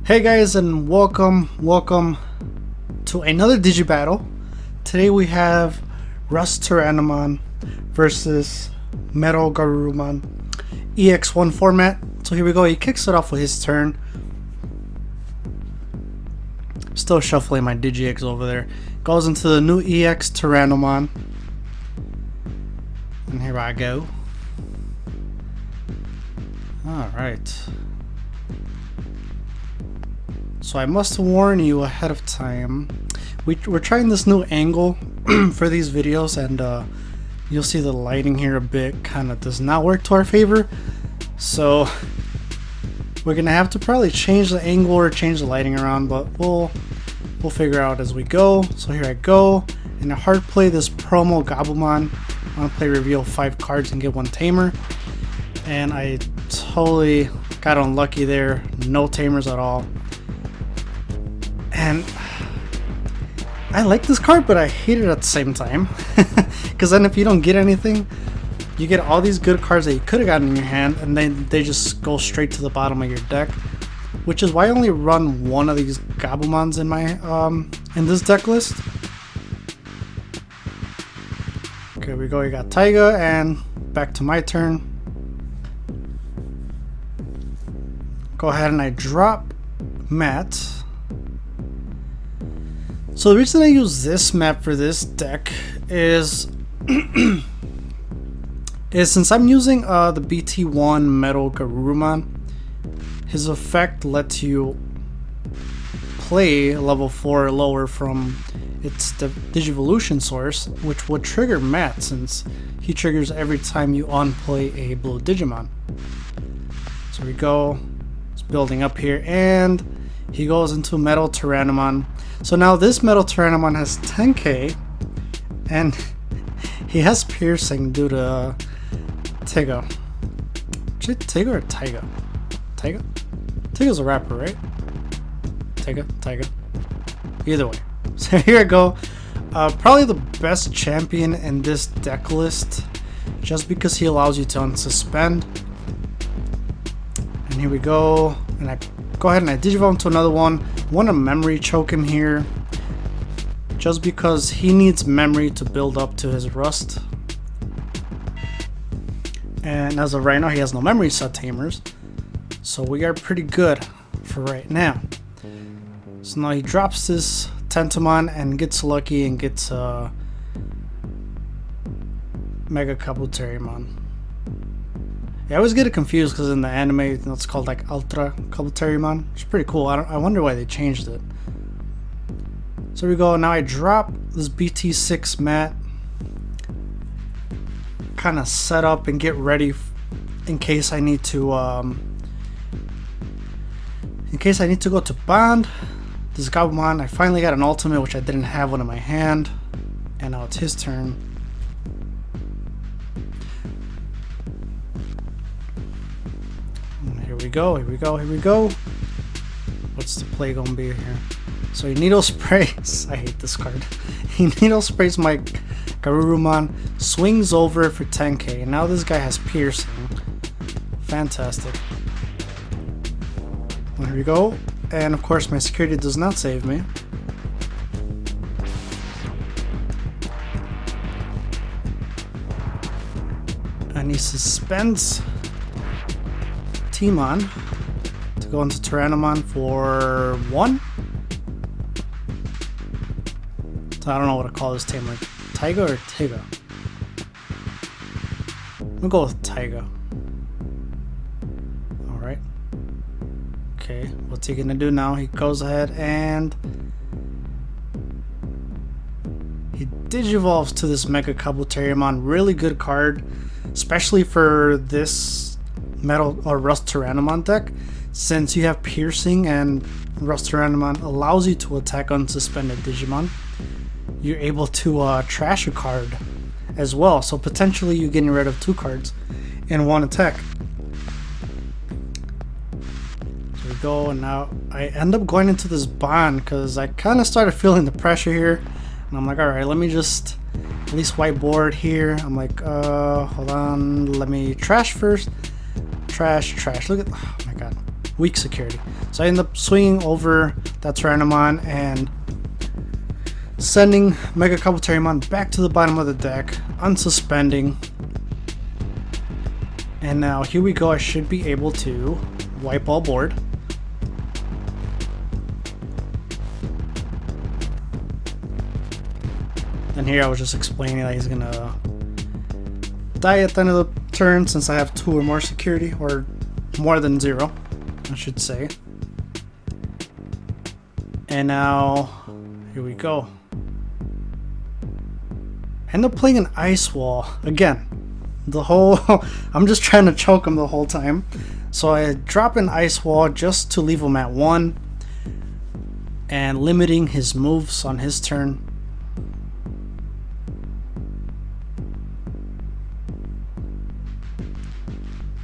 Hey guys, and welcome to another Digibattle. Today we have RustTyrannomon versus MetalGarurumon EX1 format. So here we go, he kicks it off with his turn. Still shuffling my DigiX over there. Goes into the new EX Tyrannomon. And here I go. Alright. So I must warn you ahead of time. We're trying this new angle for these videos, and you'll see the lighting here a bit kind of does not work to our favor. So we're gonna have to probably change the angle or change the lighting around, but we'll figure out as we go. So here I go. In a hard play, this promo Gabumon. I want to play reveal 5 cards and get 1 tamer, and I totally got unlucky there. No tamers at all. And I like this card, but I hate it at the same time. Because then if you don't get anything, you get all these good cards that you could have gotten in your hand, and then they just go straight to the bottom of your deck. Which is why I only run one of these Gabumons in my in this deck list. Okay, here we go. You got Taiga, and back to my turn. Go ahead and I drop Matt. So the reason I use this map for this deck is since I'm using the BT1 MetalGarurumon, his effect lets you play level 4 or lower from its Digivolution source, which would trigger Matt since he triggers every time you unplay a blue Digimon. So we go, it's building up here, and he goes into MetalTyrannomon. So now this MetalTyrannomon has 10k, and he has piercing due to Tiga. Is it Tiga or Taiga? Taiga? Tiga's a rapper, right? Taiga. Either way. So here I go. Probably the best champion in this deck list, just because he allows you to unsuspend. And here we go. And I go ahead and I digivolve into another one. Want to memory choke him here, just because he needs memory to build up to his rust. And as of right now, he has no memory set tamers, so we are pretty good for right now. So now he drops this Tentomon and gets lucky and gets Mega Kabuterimon. Yeah, I always get it confused because in the anime it's called like Ultra Kabuterimon. It's pretty cool. I wonder why they changed it. So we go. Now I drop this BT6 mat, kind of set up and get ready in case I need to go to bond. This Gabumon, I finally got an ultimate, which I didn't have one in my hand, and now it's his turn. Here we go. What's the play gonna be here? So he needle sprays. I hate this card. He needle sprays my Garurumon, swings over for 10k. And now this guy has piercing. Fantastic. Well, here we go. And of course my security does not save me. And he suspends Timon to go into Tyrannomon for 1. So I don't know what to call this tamer. Taiga or Tiga? I'm gonna go with Taiga. Alright. Okay, what's he gonna do now? He goes ahead and he digivolves to this Mega Kabuterimon. Really good card, especially for this Metal or RustTyrannomon deck, since you have piercing and RustTyrannomon allows you to attack unsuspended Digimon. You're able to trash a card as well, so potentially you're getting rid of 2 cards in 1 attack. So we go, and now I end up going into this bond because I kind of started feeling the pressure here, and I'm like, alright, let me just at least whiteboard here. I'm like, hold on, let me trash first. Trash. Look at, oh my god. weak security. So I end up swinging over that Tyrannomon and sending Mega Couple Tyrannomon back to the bottom of the deck, unsuspending. And now here we go, I should be able to wipe all board. And here I was just explaining that he's gonna die at the end of the turn since I have 2 or more security, or more than 0, I should say. And now, here we go. End up playing an Ice Wall again. The whole I'm just trying to choke him the whole time. So I drop an Ice Wall just to leave him at 1 and limiting his moves on his turn.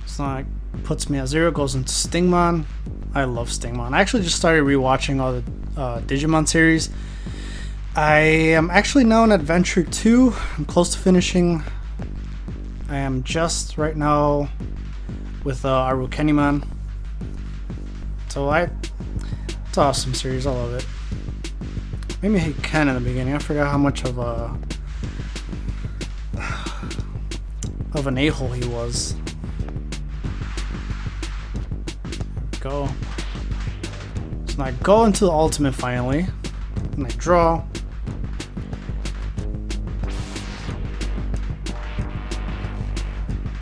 So it puts me at 0, goes into Stingmon. I love Stingmon. I actually just started rewatching all the Digimon series. I am actually now in Adventure 2. I'm close to finishing. I am just right now with Arukenimon. So it's an awesome series. I love it. Made me hate Ken in the beginning. I forgot how much of an a-hole he was. Go. So now I go into the ultimate finally, and I draw.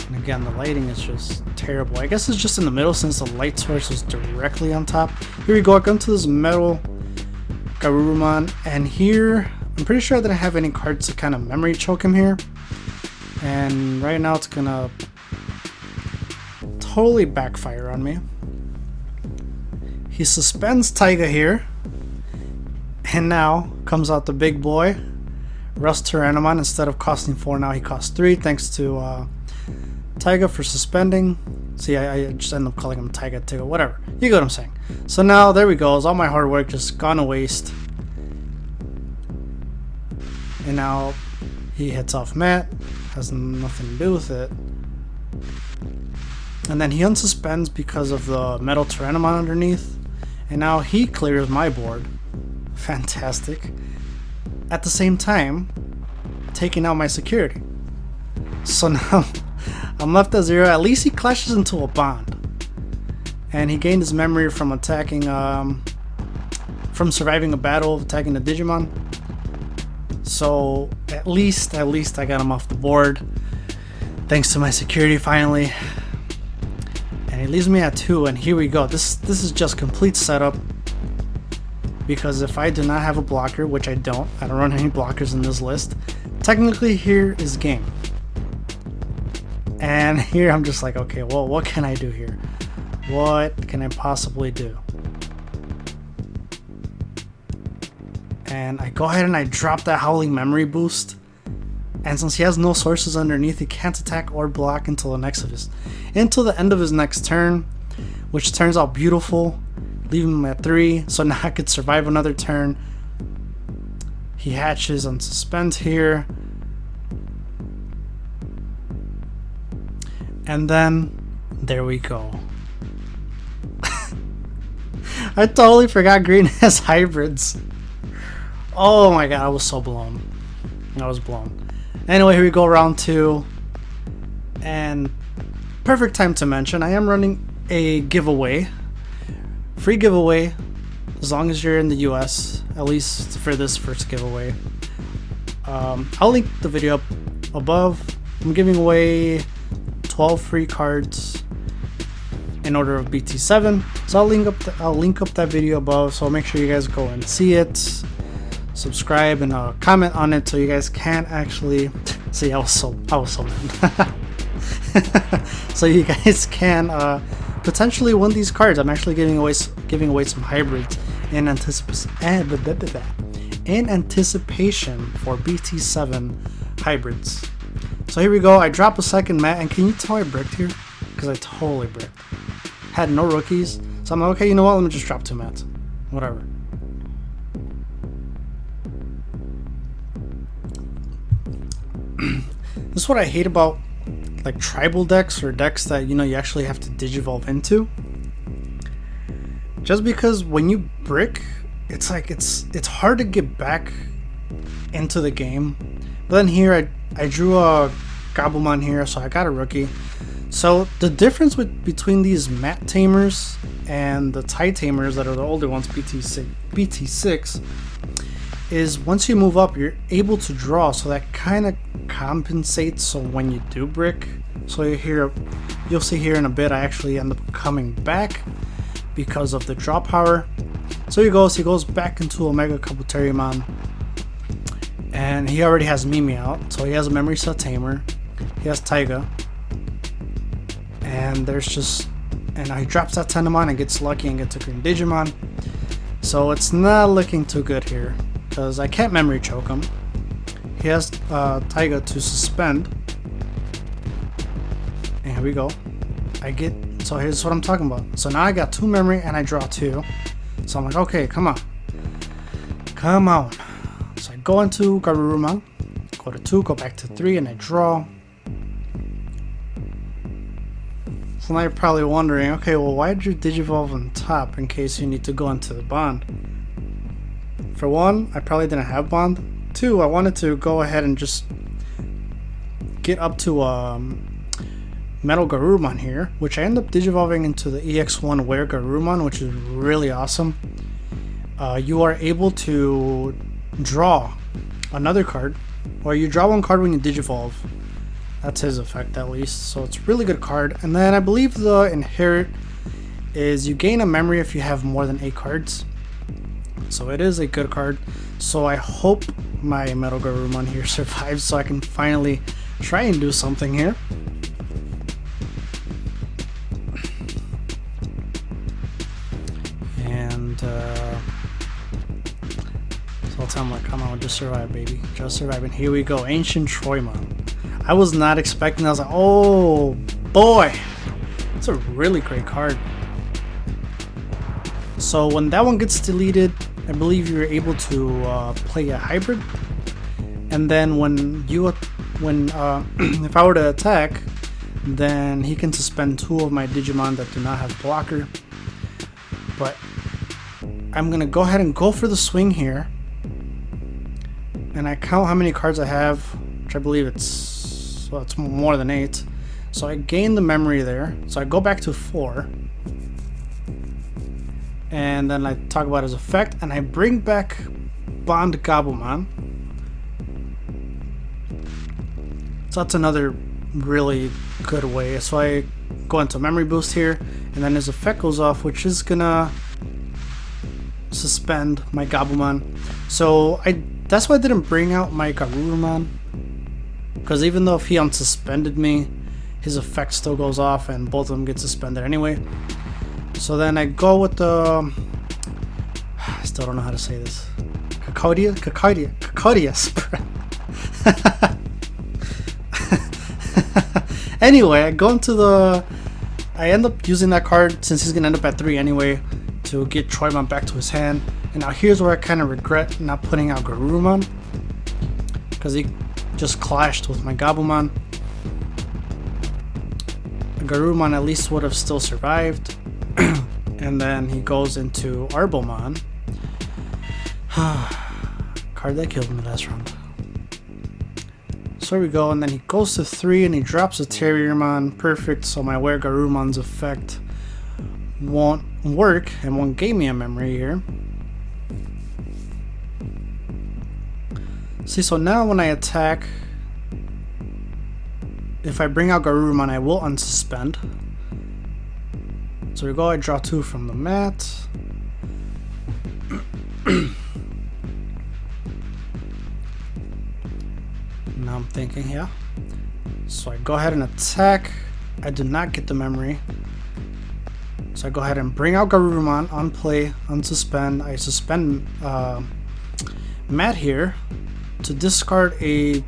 And again, the lighting is just terrible. I guess it's just in the middle since the light source is directly on top. Here we go. I come to this MetalGarurumon, and here I'm pretty sure I didn't have any cards to kind of memory choke him here. And right now it's gonna totally backfire on me. He suspends Taiga here, and now comes out the big boy, RustTyrannomon. Instead of costing 4, now he costs 3, thanks to Taiga for suspending. See, I just end up calling him Taiga, whatever. You get what I'm saying. So now, there we go. All my hard work just gone to waste. And now he hits off Matt. Has nothing to do with it. And then he unsuspends because of the Metal Tyrannomon underneath. And now he clears my board. Fantastic. At the same time, taking out my security. So now I'm left at 0. At least he clashes into a bond. And he gained his memory from attacking, from surviving a battle, attacking the Digimon. So at least I got him off the board. Thanks to my security finally. And he leaves me at 2, and here we go. This is just complete setup. Because if I do not have a blocker, which I don't run any blockers in this list, technically here is game. And here I'm just like, okay, well, what can I do here? What can I possibly do? And I go ahead and I drop that Howling Memory boost. And since he has no sources underneath, he can't attack or block until the end of his next turn, which turns out beautiful, leaving him at 3. So now I could survive another turn. He hatches on suspend here, and then there we go. I totally forgot green has hybrids. Oh my god, I was so blown. I was blown. Anyway, here we go, round 2. And perfect time to mention, I am running a giveaway. Free giveaway, as long as you're in the US, at least for this first giveaway. I'll link the video up above. I'm giving away 12 free cards in order of BT7. So I'll link up that video above, so make sure you guys go and see it. Subscribe and comment on it so you guys can actually see. I was so mad. So you guys can potentially win these cards. I'm actually giving away some hybrids in anticipation for BT7 hybrids. So here we go. I drop a second mat, and can you tell I bricked here? Because I totally bricked. Had no rookies, so I'm like, okay, you know what? Let me just drop 2 mats. Whatever. This is what I hate about like tribal decks or decks that you actually have to digivolve into. Just because when you brick, it's like it's hard to get back into the game. But then here I drew a Garurumon here, so I got a rookie. So the difference between these mat tamers and the tie tamers that are the older ones, BT6, is once you move up, you're able to draw, so that kind of compensates. So when you do brick, so you'll see here in a bit, I actually end up coming back because of the draw power. So he goes back into Omega Tyrannomon, and he already has Mimi out, so he has a memory set tamer, he has Taiga, and he drops that Tyrannomon and gets lucky and gets a green Digimon. So it's not looking too good here, because I can't memory choke him. He has Taiga to suspend. And here we go. So here's what I'm talking about. So now I got 2 memory and I draw 2. So I'm like, okay, come on. So I go into Garurumon, go to 2, go back to 3, and I draw. So now you're probably wondering, okay, well, why did you Digivolve on top in case you need to go into the bond? For 1, I probably didn't have bond. 2, I wanted to go ahead and just get up to MetalGarurumon here, which I end up Digivolving into the EX1 Where Garurumon, which is really awesome. You are able to draw another card, or you draw 1 card when you Digivolve. That's his effect at least, so it's a really good card. And then I believe the Inherit is you gain a memory if you have more than 8 cards. So it is a good card. So I hope my MetalGarurumon here survives so I can finally try and do something here. And so I'll tell him, like, come on, just survive, baby. Just survive. And here we go, Ancient Troymon. I was not expecting that. I was like, oh boy, it's a really great card. So when that one gets deleted, I believe you're able to play a hybrid. And then if I were to attack, then he can suspend 2 of my Digimon that do not have blocker. But I'm gonna go ahead and go for the swing here, and I count how many cards I have, which I believe it's more than 8. So I gain the memory there. So I go back to 4, and then I talk about his effect, and I bring back Bond Garurumon. So that's another really good way. So I go into memory boost here, and then his effect goes off, which is gonna suspend my Garurumon. So that's why I didn't bring out my Garurumon, because even though if he unsuspended me, his effect still goes off and both of them get suspended anyway. So then I go with the, I still don't know how to say this, Cacodia spread. Anyway, I end up using that card since he's gonna end up at 3 anyway to get Troymon back to his hand. And now here's where I kind of regret not putting out Garurumon, because he just clashed with my Garurumon. Garurumon at least would have still survived. And then he goes into Arbomon. Card that killed me last round. So here we go, and then he goes to 3 and he drops a Tyrannomon. Perfect, so my Where Garurumon's effect won't work and won't give me a memory here. See, so now when I attack, if I bring out Garurumon, I will unsuspend. So we go, I draw 2 from the mat. Now I'm thinking, yeah. So I go ahead and attack. I do not get the memory. So I go ahead and bring out Garurumon, unplay, unsuspend. I suspend Matt here to discard a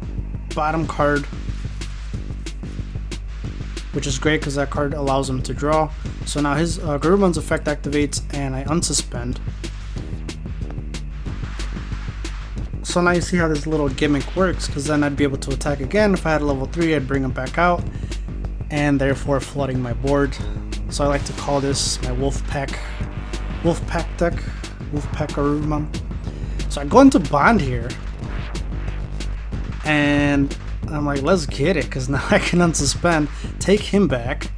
bottom card, which is great because that card allows him to draw. So now his Garurumon's effect activates and I unsuspend. So now you see how this little gimmick works, because then I'd be able to attack again. If I had a level 3, I'd bring him back out, and therefore flooding my board. So I like to call this my wolf pack Wolfpack deck, Wolfpack Garurumon. So I go into Bond here, and I'm like, let's get it, because now I can unsuspend, take him back,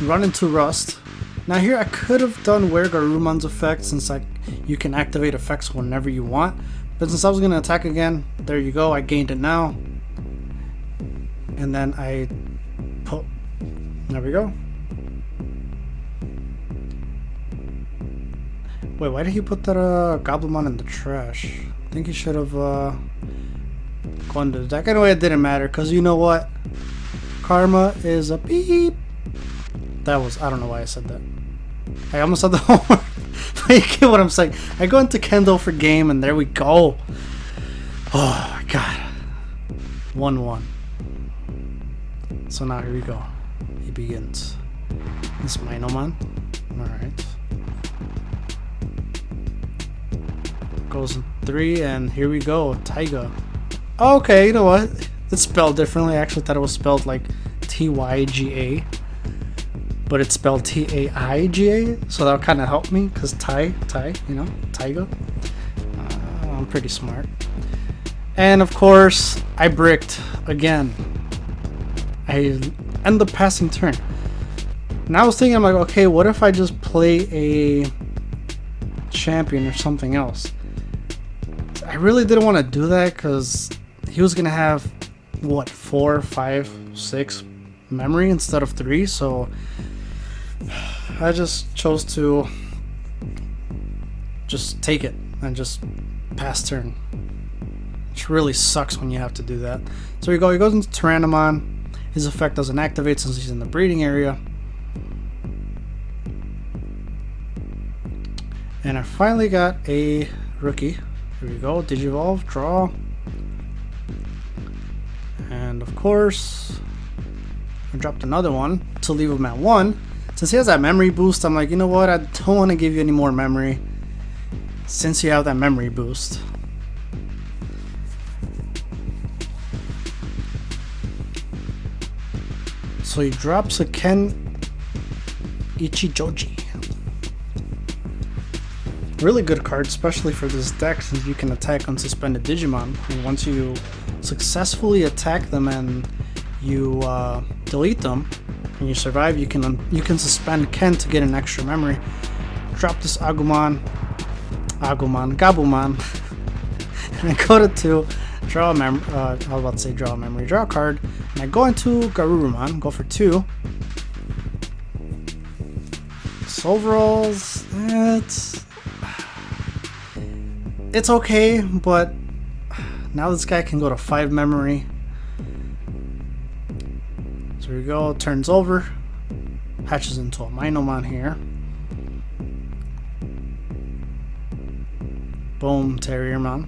run into Rust. Now here I could have done Wear Garurumon's effect, since you can activate effects whenever you want, but since I was going to attack again, there you go, I gained it now. And then I put, there we go. Wait, why did he put that Goblimon in the trash? I think he should have gone to the deck. Anyway, it didn't matter, because you know what? Karma is a beep. That was, I don't know why I said that. I almost said the whole word. But you get what I'm saying. I go into Kendo for game, and there we go. Oh my god. 1-1. So now here we go. He begins. This Tyrannomon. Alright. Goes in 3, and here we go. Taiga. Okay, you know what? It's spelled differently. I actually thought it was spelled like Tyga, but it's spelled Taiga, so that'll kind of help me, because you know, Taiga. I'm pretty smart. And of course, I bricked again. I end up passing turn. Now I was thinking, I'm like, okay, what if I just play a champion or something else? I really didn't want to do that, because he was gonna have what, 4, 5, 6 memory instead of 3, so I just chose to just take it and just pass turn, which really sucks when you have to do that. So he goes into Tyrannomon. His effect doesn't activate since he's in the breeding area. And I finally got a rookie. Here we go, Digivolve, draw. And of course, I dropped another one to leave him at 1. Since he has that memory boost, I'm like, you know what, I don't want to give you any more memory since you have that memory boost. So he drops a Ken Ichijoji. Really good card, especially for this deck, since you can attack unsuspended Digimon. And once you successfully attack them and you delete them and you survive, you can suspend Ken to get an extra memory. Drop this Gabumon, and I go to 2, draw a memory. I was about to say draw a memory, draw a card, and I go into Garurumon, go for 2. So overalls, it's okay, but now this guy can go to 5 memory. So here we go, turns over, hatches into a Tyrannomon here. Boom, Tyrannomon.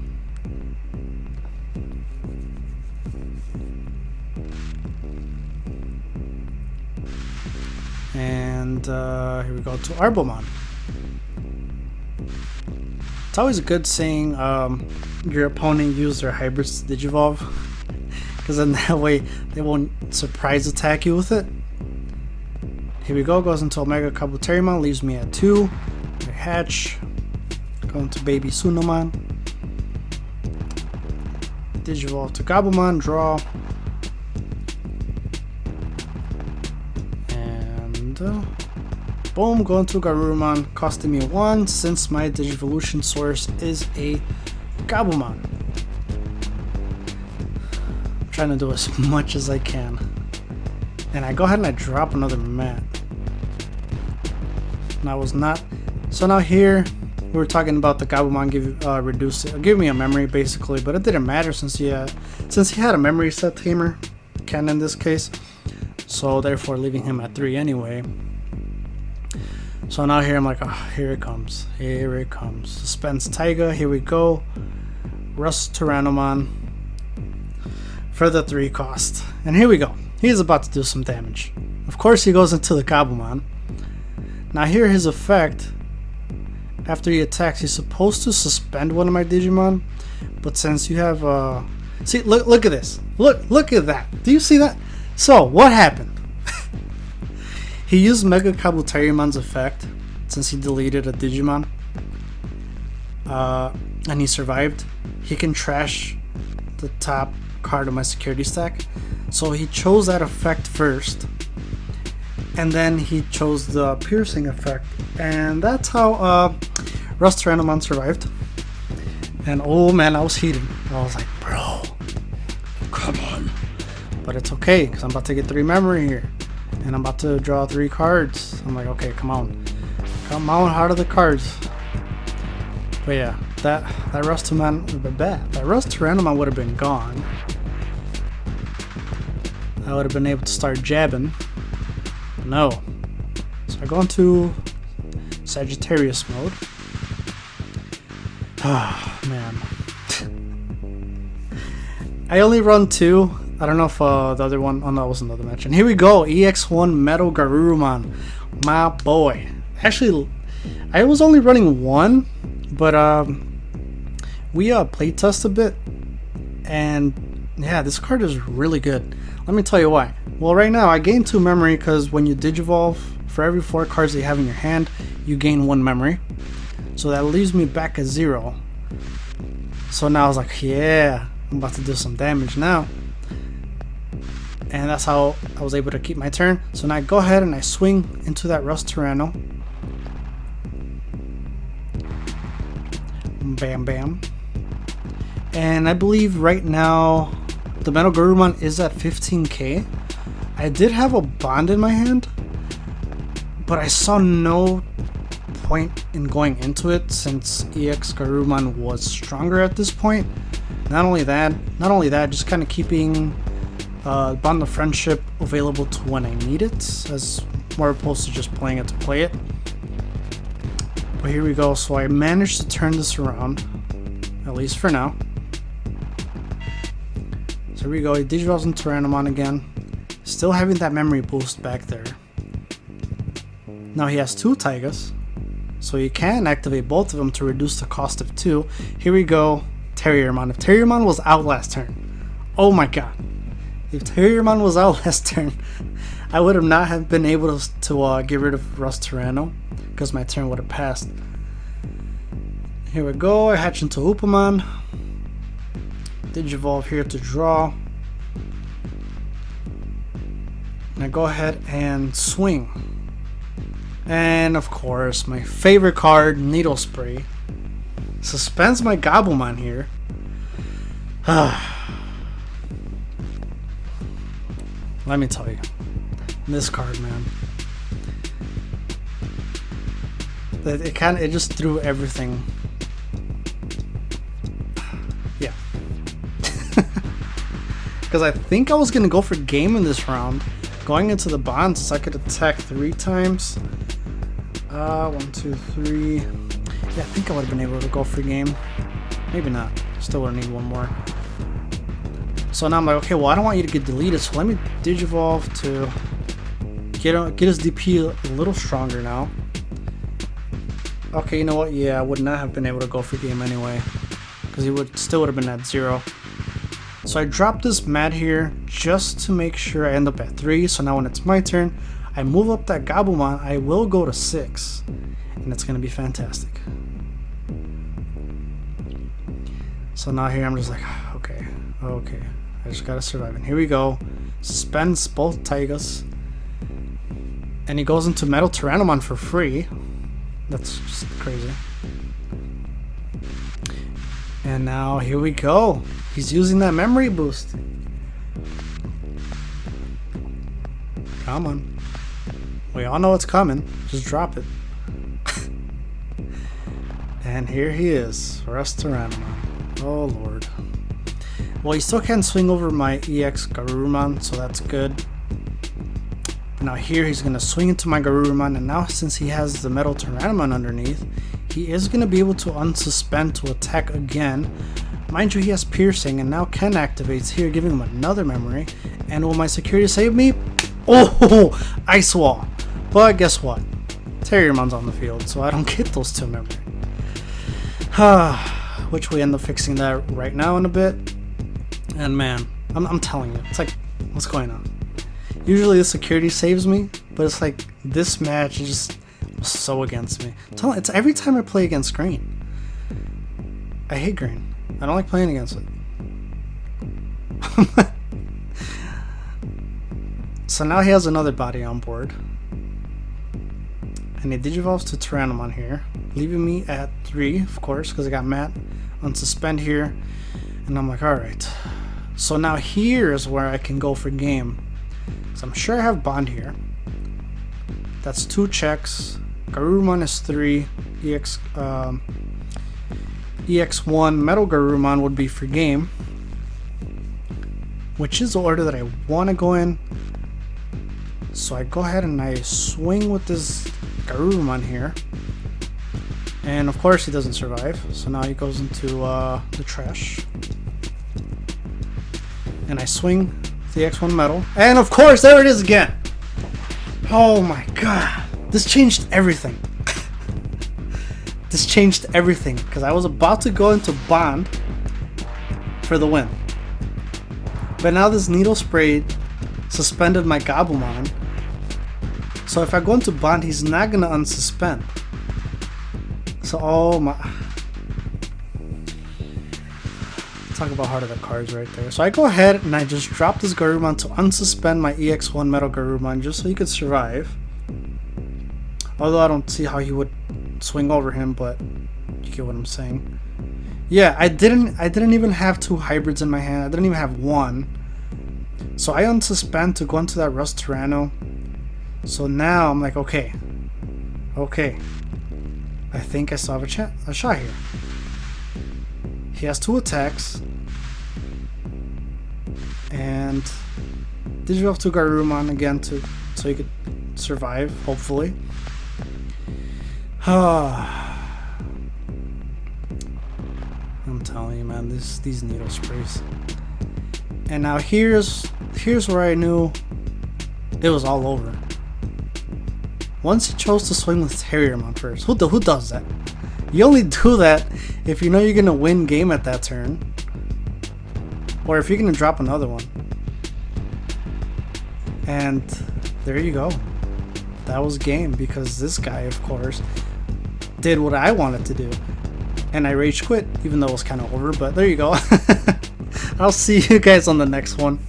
And here we go to Arbomon. It's always good seeing your opponent use their hybrids to Digivolve, because then that way they won't surprise attack you with it. Here we go, goes into Omega Kabuterimon, leaves me at 2. I hatch, going to Baby Sunomon. Digivolve to Gabumon, draw. And boom, going to Garurumon, costing me 1 since my Digivolution source is a Gabumon. I'm trying to do as much as I can. And I go ahead and I drop another mat. And I was not. So now here, we were talking about the Gabumon give me a memory basically, but it didn't matter since he had a memory set tamer, Ken in this case. So therefore leaving him at 3 anyway. So now here I'm like, oh, here it comes. Here it comes. Suspense Taiga, here we go. RustTyrannomon for the 3 cost. And here we go. He's about to do some damage. Of course he goes into the Gabumon. Now here his effect, after he attacks, he's supposed to suspend one of my Digimon. But since you have see, look at this. Look at that. Do you see that? So what happened? He used Mega Tyrannomon's effect since he deleted a Digimon. And he survived. He can trash the top card of my security stack. So he chose that effect first. And then he chose the piercing effect. And that's how RustTyrannomon survived. And oh man, I was heated. I was like, bro, come on. But it's okay, because I'm about to get 3 memory here. And I'm about to draw 3 cards. I'm like, okay, come on. Come on, out of the cards. But yeah, that RustTyrannomon would have been gone. I would have been able to start jabbing. But no. So I go into Sagittarius mode. Ah, man. I only run 2. I don't know if the other one... Oh no, it was another match. And here we go. EX1 MetalGarurumon. My boy. Actually, I was only running 1. But we playtest a bit. And yeah, this card is really good. Let me tell you why. Well, right now I gain 2 memory because when you Digivolve, for every 4 cards that you have in your hand, you gain 1 memory. So that leaves me back at 0. So now I was like, yeah, I'm about to do some damage now. And that's how I was able to keep my turn. So now I go ahead and I swing into that RustTyranno. Bam, bam. And I believe right now the MetalGarurumon is at 15k. I did have a bond in my hand, but I saw no point in going into it since EX Garurumon was stronger at this point. Not only that, just kind of keeping Bond of Friendship available to when I need it, as more opposed to just playing it to play it. But here we go. So I managed to turn this around, at least for now. So here we go. He Digivolves into Tyrannomon again, still having that memory boost back there. Now he has 2 Taigas, so you can activate both of them to reduce the cost of 2. Here we go. Tyrannomon. If Tyrannomon was out last turn, oh my god. If Tyrannomon was out last turn, I would have not have been able to get rid of RustTyranno, because my turn would have passed. Here we go. I hatch into Upamon. Digivolve here to draw. And I go ahead and swing. And of course, my favorite card, Needle Spray, suspends my Gabumon here. Let me tell you, this card, man, it just threw everything. Yeah. Because I think I was gonna go for game in this round, going into the bonds so I could attack 3 times. 1, 2, 3. Yeah, I think I would have been able to go for game. Maybe not. Still would need 1 more. So now I'm like, okay, well, I don't want you to get deleted, so let me Digivolve to get his DP a little stronger now. Okay, you know what? Yeah, I would not have been able to go for game anyway, because he still would have been at 0. So I dropped this mat here just to make sure I end up at 3. So now when it's my turn, I move up that Gabumon. I will go to 6, and it's gonna be fantastic. So now here I'm just like, okay, I just gotta survive. And here we go. Suspends both Taigas, and he goes into MetalTyrannomon for free. That's just crazy. And now here we go. He's using that memory boost. Come on. We all know it's coming. Just drop it. And here he is, RustTyrannomon. Oh lord. Well, he still can't swing over my EX Garurumon, so that's good. But now here he's going to swing into my Garurumon, and now since he has the MetalTyrannomon underneath, he is going to be able to unsuspend to attack again. Mind you, he has piercing, and now Ken activates here, giving him another memory. And will my security save me? Oh, Ice Wall. But guess what? Tyrannomon's on the field, so I don't get those 2 memory. Which we end up fixing that right now in a bit. And man, I'm telling you, it's like, what's going on? Usually the security saves me, but it's like, This match is just so against me. It's every time I play against green. I hate green. I don't like playing against it. So now he has another body on board. And he digivolves to Tyrannomon here, leaving me at 3, of course, because I got Matt on suspend here. And I'm like, alright. So now here's where I can go for game. So I'm sure I have Bond here. That's 2 checks. Garurumon is 3. EX1 MetalGarurumon would be for game, which is the order that I want to go in. So I go ahead and I swing with this Garurumon here. And of course he doesn't survive. So now he goes into the trash. And I swing the X1 metal. And of course, there it is again. Oh my god. This changed everything. This changed everything. Because I was about to go into Bond for the win. But now this needle spray suspended my Gabumon. So if I go into Bond, he's not going to unsuspend. So, oh my... Talk about heart of the cards right there. So I go ahead and I just drop this Garurumon to unsuspend my EX1 MetalGarurumon just so he could survive. Although I don't see how he would swing over him, but you get what I'm saying. Yeah, I didn't even have 2 hybrids in my hand. I didn't even have 1. So I unsuspend to go into that RustTyranno. So now I'm like, okay. I think I still have a shot here. He has 2 attacks. And digivolve to Garurumon again so he could survive, hopefully. I'm telling you, man, these needle sprays. And now here's where I knew it was all over. Once he chose to swing with Tyrannomon first. Who does that? You only do that if you know you're gonna win game at that turn, or if you're gonna drop another one. And there you go. That was game, because this guy, of course, did what I wanted to do, and I rage quit, even though it was kind of over. But there you go. I'll see you guys on the next one.